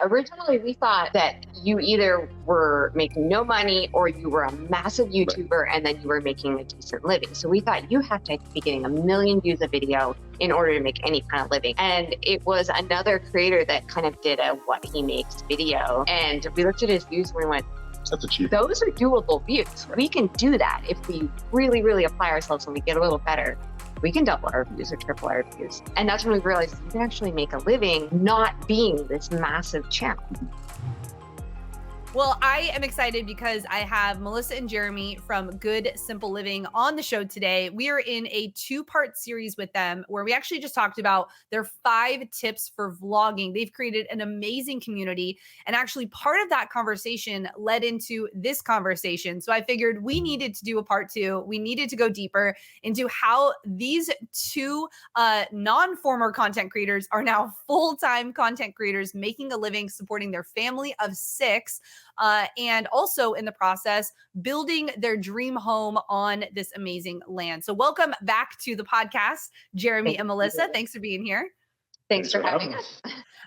Originally, we thought that you either were making no money or you were a massive YouTuber and then you were making a decent living. So we thought you have to be getting 1 million views a video in order to make any kind of living. And it was another creator that kind of did a what he makes video. And we looked at his views and we went, that's achievable. Those are doable views. We can do that if we really, really apply ourselves and we get a little better. We can double our views or triple our views. And that's when we realized you can actually make a living not being this massive channel. Well, I am excited because I have Melissa and Jeremy from Good Simple Living on the show today. We are in a 2-part series with them where we actually just talked about their 5 tips for vlogging. They've created an amazing community. And actually part of that conversation led into this conversation. So I figured we needed to do a part 2. We needed to go deeper into how these 2 non-former content creators are now full-time content creators making a living, supporting their family of 6. And also in the process, building their dream home on this amazing land. So welcome back to the podcast, Jeremy and Melissa. Thanks for being here. Thanks for having us.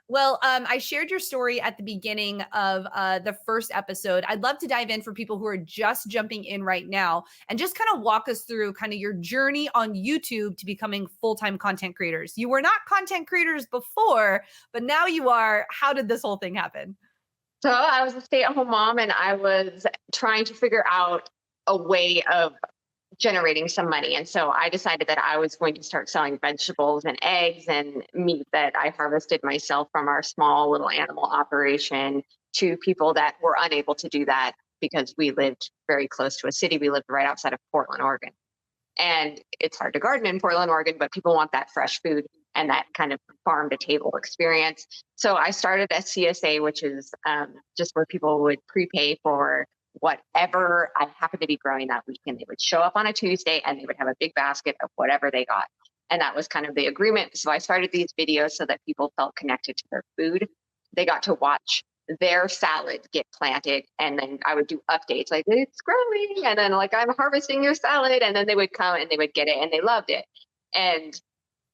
Well, I shared your story at the beginning of the first episode. I'd love to dive in for people who are just jumping in right now and just kind of walk us through kind of your journey on YouTube to becoming full-time content creators. You were not content creators before, but now you are. How did this whole thing happen? So I was a stay-at-home mom and I was trying to figure out a way of generating some money. And so I decided that I was going to start selling vegetables and eggs and meat that I harvested myself from our small little animal operation to people that were unable to do that because we lived very close to a city. We lived right outside of Portland, Oregon. And it's hard to garden in Portland, Oregon, but people want that fresh food and that kind of farm to table experience. So I started a CSA, which is just where people would prepay for whatever I happened to be growing that week. And they would show up on a Tuesday and they would have a big basket of whatever they got. And that was kind of the agreement. So I started these videos so that people felt connected to their food. They got to watch their salad get planted. And then I would do updates like it's growing. And then like, I'm harvesting your salad. And then they would come and they would get it and they loved it. And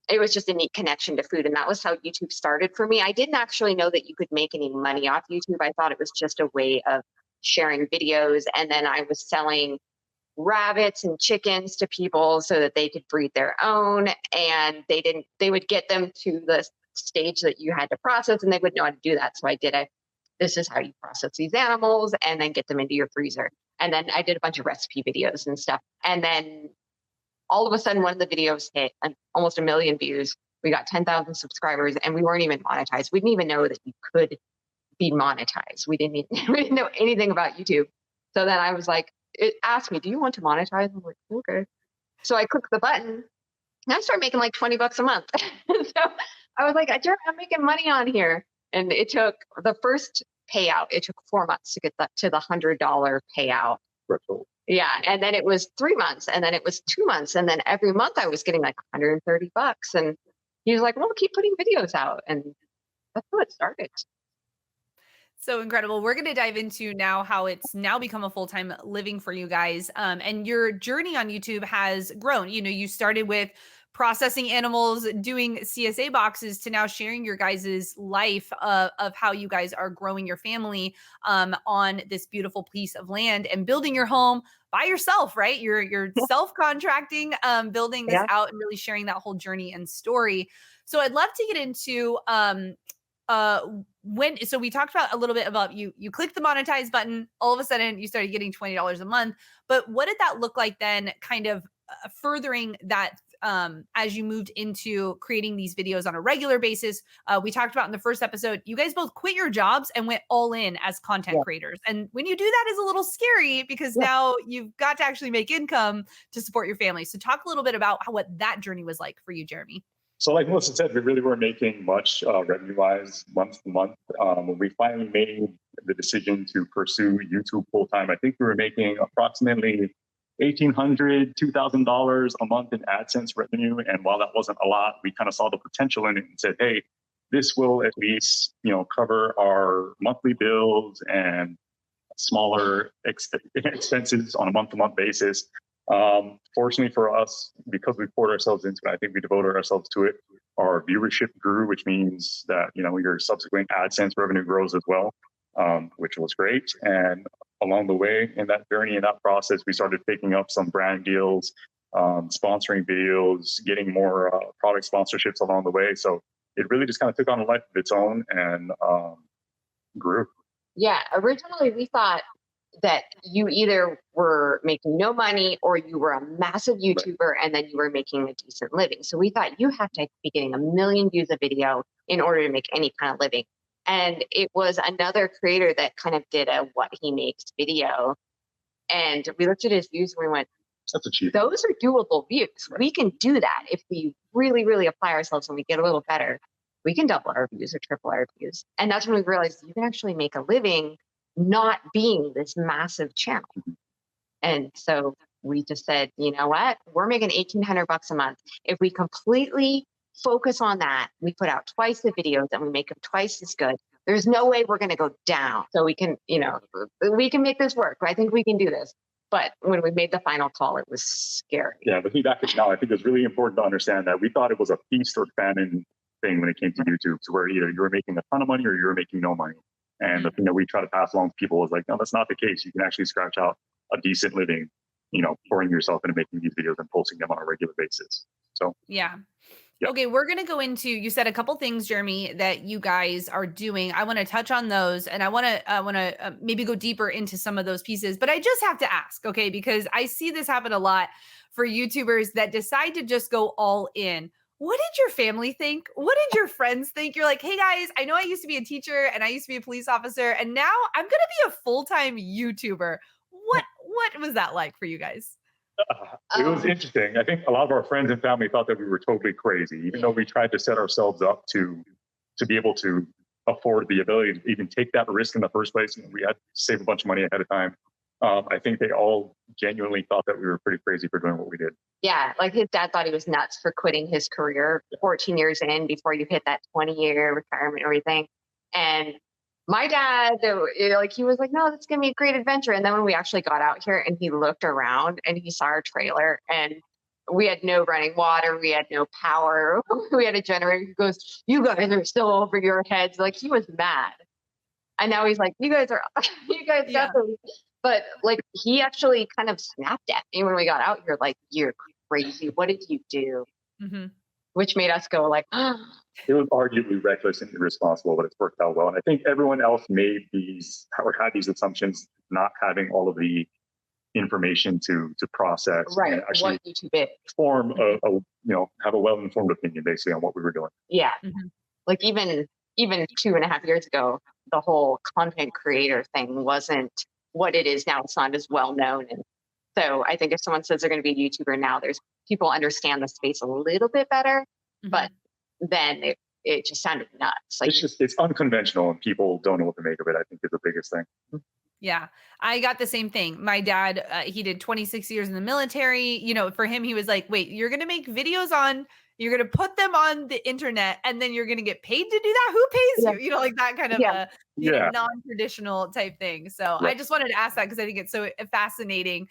it was just a neat connection to food. And that was how YouTube started for me. I didn't actually know that you could make any money off YouTube. I thought it was just a way of sharing videos. And then I was selling rabbits and chickens to people so that they could breed their own. And they would get them to the stage that you had to process and they would know how to do that. So I did this is how you process these animals and then get them into your freezer. And then I did a bunch of recipe videos and stuff. And then all of a sudden, one of the videos hit almost 1 million views. We got 10,000 subscribers and we weren't even monetized. We didn't even know that you could be monetized. We didn't know anything about YouTube. So then I was like, it asked me, do you want to monetize? I'm like, okay. So I clicked the button and I started making like $20 a month. So I was like, I'm making money on here. And it took the first payout, it took 4 months to get that to the $100 payout. Yeah. And then it was 3 months and then it was 2 months. And then every month I was getting like $130. And he was like, well, keep putting videos out. And that's how it started. So incredible. We're going to dive into now how it's now become a full-time living for you guys. And your journey on YouTube has grown. You know, you started with processing animals, doing CSA boxes to now sharing your guys' life of how you guys are growing your family on this beautiful piece of land and building your home by yourself, right? You're self-contracting, building this out and really sharing that whole journey and story. So I'd love to get into so we talked about a little bit about you clicked the monetize button, all of a sudden you started getting $20 a month. But what did that look like then, kind of furthering that as you moved into creating these videos on a regular basis? We talked about in the first episode, you guys both quit your jobs and went all in as content creators. And when you do that, is a little scary because now you've got to actually make income to support your family. So talk a little bit about what that journey was like for you, Jeremy. So like Melissa said, we really weren't making much revenue-wise month to month. When we finally made the decision to pursue YouTube full-time, I think we were making approximately $1,800, $2,000 a month in AdSense revenue. And while that wasn't a lot, we kind of saw the potential in it and said, hey, this will at least, cover our monthly bills and smaller expenses on a month-to-month basis. Fortunately for us, because we poured ourselves into it, I think we devoted ourselves to it. Our viewership grew, which means that, your subsequent AdSense revenue grows as well, which was great. And along the way in that journey, in that process, we started picking up some brand deals, sponsoring videos, getting more product sponsorships along the way. So it really just kind of took on a life of its own and grew. Yeah, originally we thought that you either were making no money or you were a massive YouTuber and then you were making a decent living. So we thought you have to be getting 1 million views a video in order to make any kind of living. And it was another creator that kind of did a what he makes video. And we looked at his views and we went, that's achievable. Those are doable views. Right. We can do that if we really, really apply ourselves and we get a little better. We can double our views or triple our views. And that's when we realized you can actually make a living not being this massive channel. And so we just said, you know what? We're making $1,800 a month. If we completely focus on that, we put out twice the videos and we make them twice as good. There's no way we're going to go down. So we can, we can make this work. I think we can do this. But when we made the final call, it was scary. Yeah, looking back at now, I think it's really important to understand that we thought it was a feast or famine thing when it came to YouTube, to where either you were making a ton of money or you were making no money. And the thing that we try to pass along to people is like, no, that's not the case. You can actually scratch out a decent living, pouring yourself into making these videos and posting them on a regular basis. So yeah. Okay, we're going to go into, you said a couple things, Jeremy, that you guys are doing. I want to touch on those and I want to maybe go deeper into some of those pieces, but I just have to ask, okay, because I see this happen a lot for YouTubers that decide to just go all in. What did your family think? What did your friends think? You're like, hey guys, I know I used to be a teacher and I used to be a police officer and now I'm going to be a full-time YouTuber. What was that like for you guys? It was interesting. I think a lot of our friends and family thought that we were totally crazy, even though we tried to set ourselves up to be able to afford the ability to even take that risk in the first place. And we had to save a bunch of money ahead of time. I think they all genuinely thought that we were pretty crazy for doing what we did. Yeah, like his dad thought he was nuts for quitting his career 14 years in before you hit that 20-year retirement and everything. And my dad, he was like, no, that's going to be a great adventure. And then when we actually got out here and he looked around and he saw our trailer and we had no running water, we had no power, we had a generator. He goes, you guys are still over your heads. Like he was mad. And now he's like, you guys definitely. But like he actually kind of snapped at me when we got out here, like, you're crazy. What did you do? Mm-hmm. Which made us go like, It was arguably reckless and irresponsible, but it's worked out well. And I think everyone else made these or had these assumptions, not having all of the information to process and actually what YouTube is. Form have a well-informed opinion basically on what we were doing. Yeah. Mm-hmm. Like even 2.5 years ago, the whole content creator thing wasn't what it is now. It's not as well known. And so I think if someone says they're going to be a YouTuber now, there's people understand the space a little bit better, but then it just sounded nuts. Like it's unconventional and people don't know what to make of it, I think is the biggest thing. Yeah, I got the same thing. My dad, he did 26 years in the military. For him, he was like, wait, you're going to make videos you're going to put them on the internet and then you're going to get paid to do that? Who pays you? Like that kind of non-traditional type thing. So I just wanted to ask that because I think it's so fascinating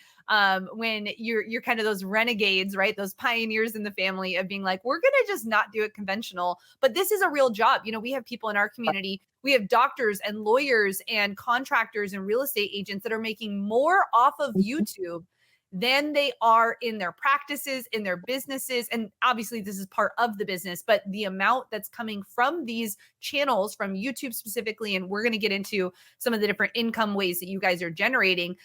when you're kind of those renegades, right? Those pioneers in the family of being like, we're going to just not do it conventional, but this is a real job. We have people in our community, we have doctors and lawyers and contractors and real estate agents that are making more off of YouTube than they are in their practices, in their businesses. And obviously this is part of the business, but the amount that's coming from these channels, from YouTube specifically, and we're going to get into some of the different income ways that you guys are generating.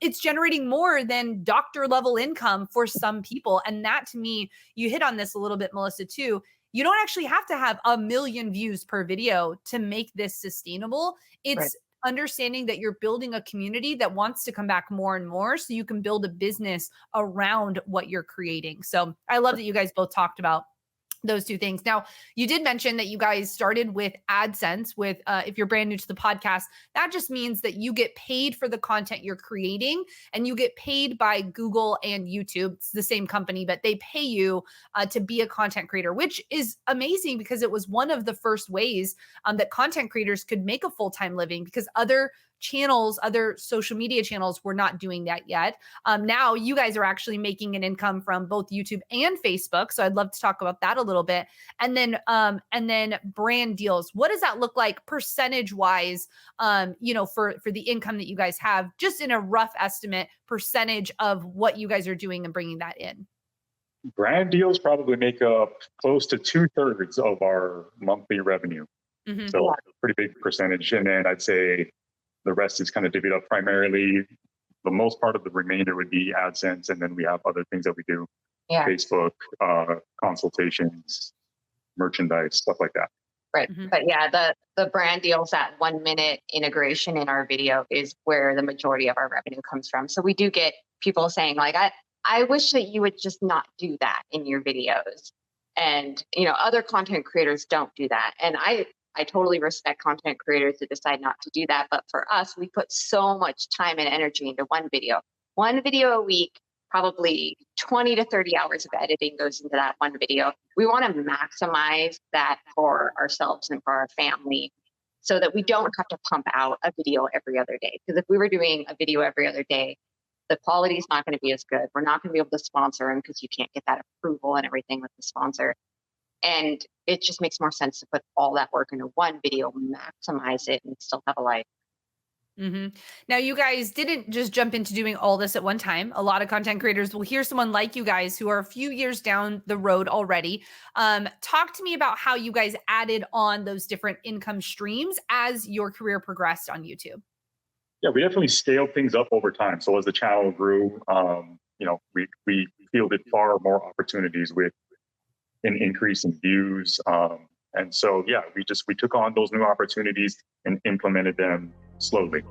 It's generating more than doctor level income for some people. And that to me, you hit on this a little bit, Melissa, too. You don't actually have to have 1 million views per video to make this sustainable. It's understanding that you're building a community that wants to come back more and more so you can build a business around what you're creating. So I love that you guys both talked about those two things. Now, you did mention that you guys started with AdSense with, if you're brand new to the podcast, that just means that you get paid for the content you're creating and you get paid by Google and YouTube. It's the same company, but they pay you to be a content creator, which is amazing because it was one of the first ways that content creators could make a full-time living because other channels, other social media channels were not doing that yet. Now you guys are actually making an income from both YouTube and Facebook. So I'd love to talk about that a little bit. And then brand deals. What does that look like percentage wise? For the income that you guys have, just in a rough estimate percentage of what you guys are doing and bringing that in. Brand deals probably make up close to 2/3 of our monthly revenue. Mm-hmm. So pretty big percentage. And then I'd say the rest is kind of divvied up primarily. The most part of the remainder would be AdSense. And then we have other things that we do. Yeah. Facebook, consultations, merchandise, stuff like that. Right. Mhm. But yeah, the brand deals, that 1 minute integration in our video is where the majority of our revenue comes from. So we do get people saying like, I wish that you would just not do that in your videos. And, other content creators don't do that. And I totally respect content creators that decide not to do that. But for us, we put so much time and energy into one video a week. Probably 20 to 30 hours of editing goes into that one video. We want to maximize that for ourselves and for our family so that we don't have to pump out a video every other day. Because if we were doing a video every other day, the quality is not going to be as good. We're not going to be able to sponsor them because you can't get that approval and everything with the sponsor. And it just makes more sense to put all that work into one video, maximize it, and still have a life. Mm-hmm. Now, you guys didn't just jump into doing all this at one time. A lot of content creators will hear someone like you guys who are a few years down the road already. Talk to me about how you guys added on those different income streams as your career progressed on YouTube. Yeah, we definitely scaled things up over time. So as the channel grew, we fielded far more opportunities with an increase in views. And so, yeah, we took on those new opportunities and implemented them slowly.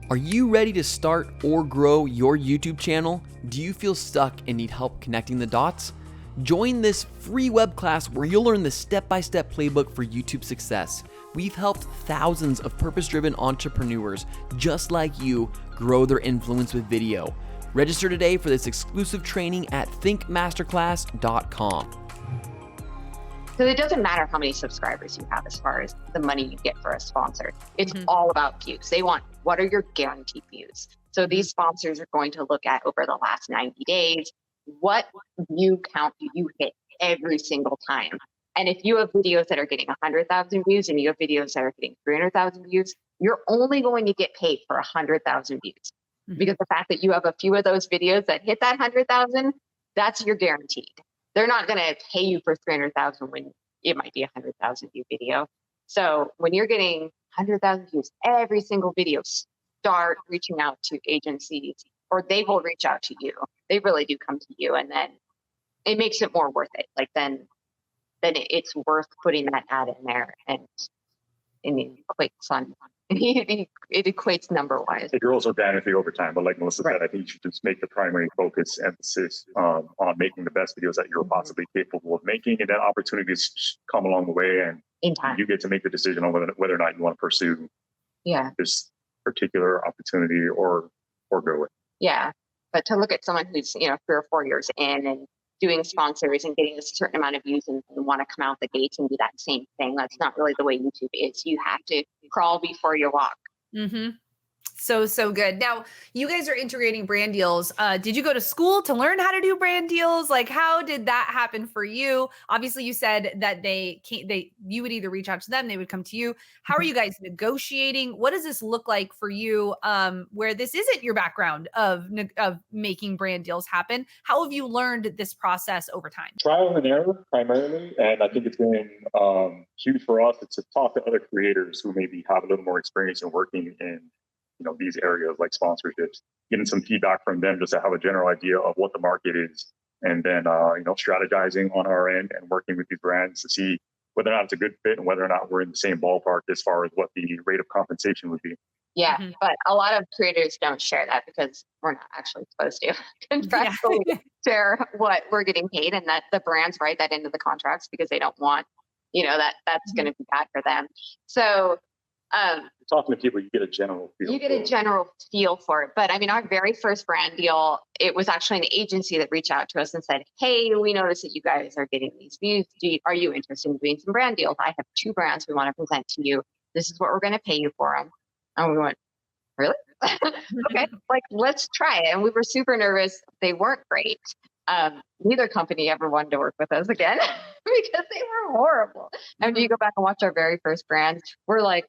Are you ready to start or grow your YouTube channel? Do you feel stuck and need help connecting the dots? Join this free web class where you'll learn the step-by-step playbook for YouTube success. We've helped thousands of purpose-driven entrepreneurs just like you grow their influence with video. Register today for this exclusive training at thinkmasterclass.com. So it doesn't matter how many subscribers you have as far as the money you get for a sponsor. It's all about views. They want, what are your guaranteed views? So these sponsors are going to look at over the last 90 days, what view count do you hit every single time? And if you have videos that are getting 100,000 views and you have videos that are getting 300,000 views, you're only going to get paid for 100,000 views. Because the fact that you have a few of those videos that hit that 100,000, that's your guaranteed. They're not going to pay you for 300,000 when it might be a 100,000 view video. So when you're getting 100,000 views, every single video, start reaching out to agencies, or they will reach out to you. They really do come to you, and then it makes it more worth it. Like then it's worth putting that ad in there, and it equates number wise. It grows organically over time, but like Melissa said, I think you should just make the primary focus emphasis on making the best videos that you're possibly capable of making, and then opportunities come along the way, and In time. you get to make the decision on whether or not you want to pursue this particular opportunity or go with. Yeah, but to look at someone who's 3 or 4 years in and doing sponsors and getting a certain amount of views and want to come out the gates and do that same thing, that's not really the way YouTube is. You have to crawl before you walk. Mm-hmm. So good. Now, you guys are integrating brand deals. Did you go to school to learn how to do brand deals? Like, how did that happen for you? Obviously, you said that you would either reach out to them, they would come to you. How are you guys negotiating? What does this look like for you, where this isn't your background of making brand deals happen? How have you learned this process over time? Trial and error primarily, and I think it's been huge for us to talk to other creators who maybe have a little more experience in working in these areas like sponsorships, getting some feedback from them just to have a general idea of what the market is. And then, strategizing on our end and working with these brands to see whether or not it's a good fit and whether or not we're in the same ballpark as far as what the rate of compensation would be. Yeah, but a lot of creators don't share that because we're not actually supposed to contractually share what we're getting paid, and that the brands write that into the contracts because they don't want, that's going to be bad for them. So, talking to people, you get a general feel. For it. But I mean, our very first brand deal, it was actually an agency that reached out to us and said, hey, we noticed that you guys are getting these views. Are you interested in doing some brand deals? I have 2 brands we want to present to you. This is what we're going to pay you for them. And we went, really? Okay, like let's try it. And we were super nervous. They weren't great. Neither company ever wanted to work with us again because they were horrible. And if you go back and watch our very first brands, we're like,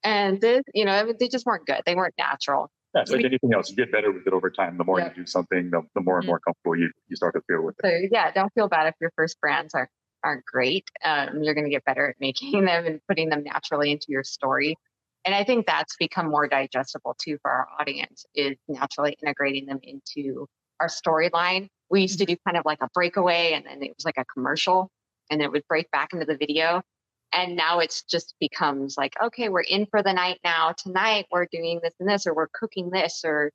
and this, they just weren't good. They weren't natural. Yeah, it's like anything else. You get better with it over time. The more you do something, the more and more comfortable you start to feel with it. So yeah, don't feel bad if your first brands aren't great. You're going to get better at making them and putting them naturally into your story. And I think that's become more digestible too for our audience, is naturally integrating them into our storyline. We used to do kind of like a breakaway, and then it was like a commercial, and it would break back into the video. And now it's just becomes like, okay, we're in for the night now. Tonight we're doing this and this, or we're cooking this, or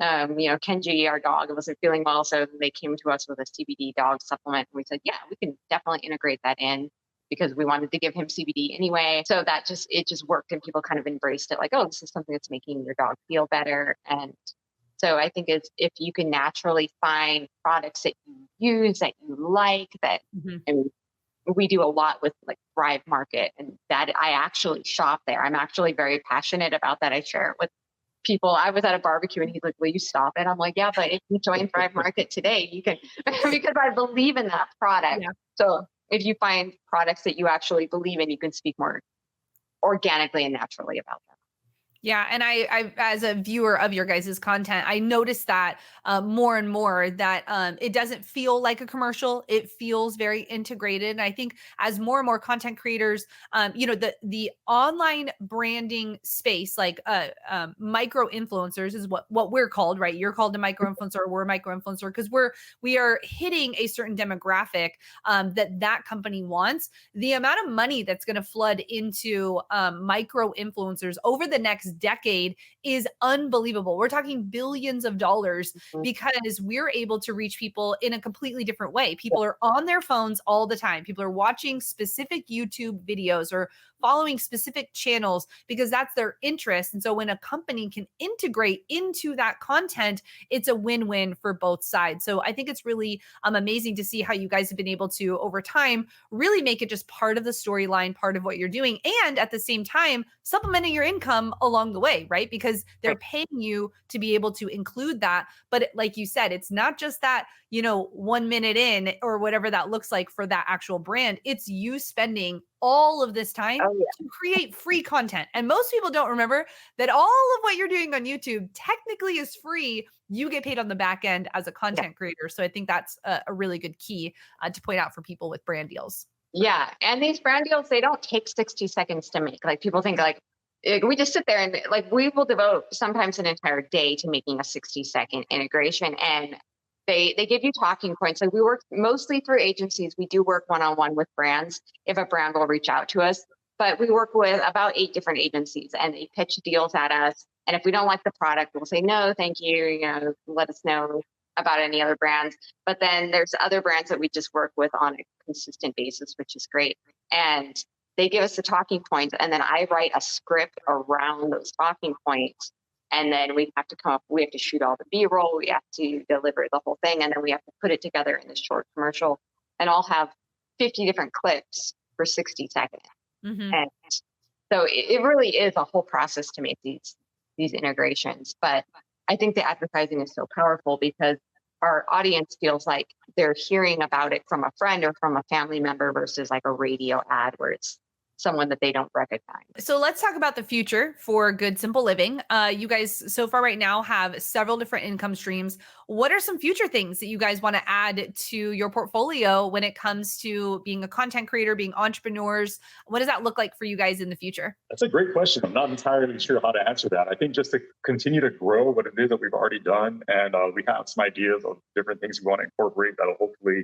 Kenji, our dog, wasn't feeling well, so they came to us with a CBD dog supplement, and we said, yeah, we can definitely integrate that in, because we wanted to give him CBD anyway. So it just worked, and people kind of embraced it, like, oh, this is something that's making your dog feel better. And so I think it's, if you can naturally find products that you use, that you like, that, and we do a lot with like Thrive Market, and that I actually shop there. I'm actually very passionate about that. I share it with people. I was at a barbecue and he's like, will you stop it? I'm like, yeah, but if you join Thrive Market today, you can, because I believe in that product. Yeah. So if you find products that you actually believe in, you can speak more organically and naturally about them. Yeah. And I, as a viewer of your guys' content, I noticed that more and more that it doesn't feel like a commercial. It feels very integrated. And I think as more and more content creators, the online branding space, like micro influencers is what we're called, right? You're called a micro influencer, we're a micro influencer, because we are hitting a certain demographic that company wants. The amount of money that's going to flood into micro influencers over the next decade is unbelievable. We're talking billions of dollars, because we're able to reach people in a completely different way. People are on their phones all the time. People are watching specific YouTube videos or following specific channels because that's their interest. And so when a company can integrate into that content, it's a win-win for both sides. So I think it's really amazing to see how you guys have been able to, over time, really make it just part of the storyline, part of what you're doing, and at the same time, supplementing your income along the way, right? Because they're paying you to be able to include that. But like you said, it's not just that, 1 minute in or whatever that looks like for that actual brand. It's you spending all of this time to create free content. And most people don't remember that all of what you're doing on YouTube technically is free. You get paid on the back end as a content creator. So I think that's a really good key to point out for people with brand deals. Yeah. And these brand deals, they don't take 60 seconds to make. Like, people think like, we just sit there and like, we will devote sometimes an entire day to making a 60-second integration. And they give you talking points. Like, we work mostly through agencies. We do work one-on-one with brands if a brand will reach out to us, but we work with about 8 different agencies, and they pitch deals at us. And if we don't like the product, we'll say, no, thank you. Let us know about any other brands. But then there's other brands that we just work with on a consistent basis, which is great. And they give us the talking points, and then I write a script around those talking points. And then we have to shoot all the B-roll. We have to deliver the whole thing. And then we have to put it together in this short commercial, and I'll have 50 different clips for 60 seconds. And so it really is a whole process to make these integrations. But I think the advertising is so powerful because our audience feels like they're hearing about it from a friend or from a family member versus like a radio ad where it's someone that they don't recognize. So let's talk about the future for Good Simple Living. You guys so far right now have several different income streams. What are some future things that you guys want to add to your portfolio when it comes to being a content creator, being entrepreneurs? What does that look like for you guys in the future? That's a great question. I'm not entirely sure how to answer that. I think just to continue to grow what it is that we've already done. And we have some ideas of different things we want to incorporate that'll hopefully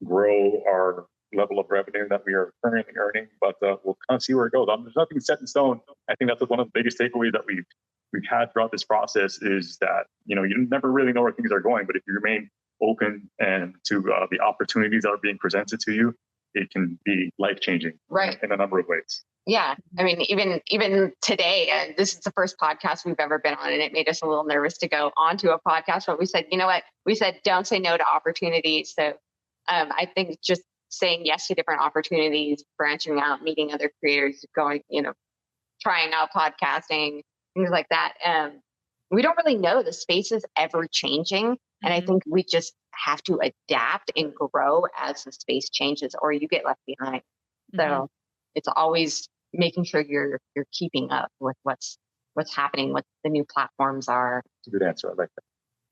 grow our level of revenue that we are currently earning, but we'll kind of see where it goes. There's nothing set in stone. I think that's one of the biggest takeaways that we've had throughout this process is that, you never really know where things are going, but if you remain open and to the opportunities that are being presented to you, it can be life-changing, right, in a number of ways. Yeah. I mean, even today, and this is the first podcast we've ever been on, and it made us a little nervous to go onto a podcast, but we said, you know what? We said, don't say no to opportunities. So I think just saying yes to different opportunities, branching out, meeting other creators, going, trying out podcasting, things like that. We don't really know. The space is ever changing. And I think we just have to adapt and grow as the space changes, or you get left behind. So it's always making sure you're keeping up with what's happening, what the new platforms are. It's a good answer. I like that.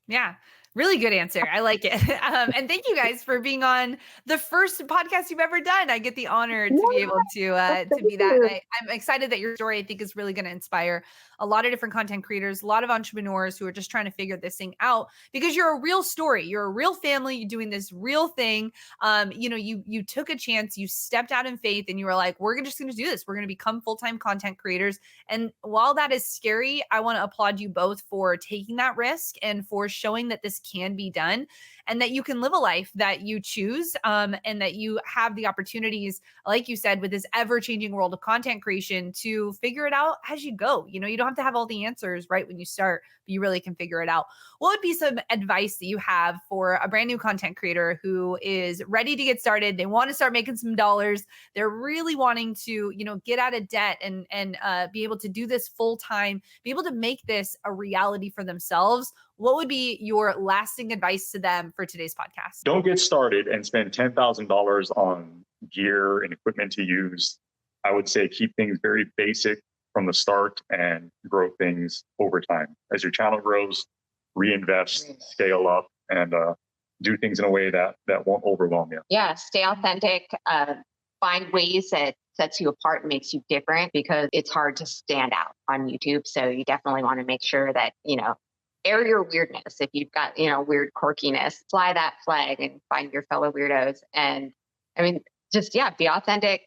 Yeah. Really good answer. I like it. And thank you guys for being on the first podcast you've ever done. I get the honor to be able to be that. I'm excited that your story, I think, is really going to inspire a lot of different content creators, a lot of entrepreneurs who are just trying to figure this thing out, because you're a real story. You're a real family. You're doing this real thing. You took a chance, you stepped out in faith, and you were like, we're just going to do this. We're going to become full-time content creators. And while that is scary, I want to applaud you both for taking that risk and for showing that this can be done, and that you can live a life that you choose, and that you have the opportunities, like you said, with this ever-changing world of content creation, to figure it out as you go. You don't have to have all the answers right when you start, but you really can figure it out. What would be some advice that you have for a brand new content creator who is ready to get started? They want to start making some dollars. They're really wanting to, get out of debt and be able to do this full time, be able to make this a reality for themselves. What would be your lasting advice to them for today's podcast? Don't get started and spend $10,000 on gear and equipment to use. I would say keep things very basic from the start and grow things over time. As your channel grows, reinvest, scale up, and do things in a way that won't overwhelm you. Yeah, stay authentic. Find ways that sets you apart and makes you different, because it's hard to stand out on YouTube. So you definitely want to make sure that, air your weirdness. If you've got, weird quirkiness, fly that flag and find your fellow weirdos. And just, be authentic,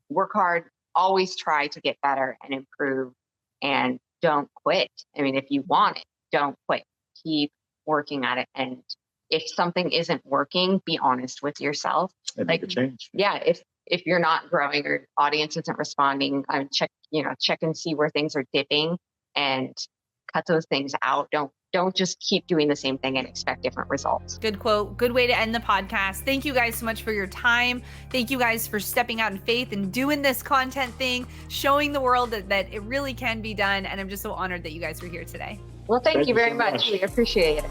work hard, always try to get better and improve, and don't quit. If you want it, don't quit. Keep working at it. And if something isn't working, be honest with yourself. And make a change. Yeah. If you're not growing or audience isn't responding, check and see where things are dipping and cut those things out. Don't just keep doing the same thing and expect different results. Good quote. Good way to end the podcast. Thank you guys so much for your time. Thank you guys for stepping out in faith and doing this content thing, showing the world that it really can be done. And I'm just so honored that you guys were here today. Well, thank you very much. We appreciate it.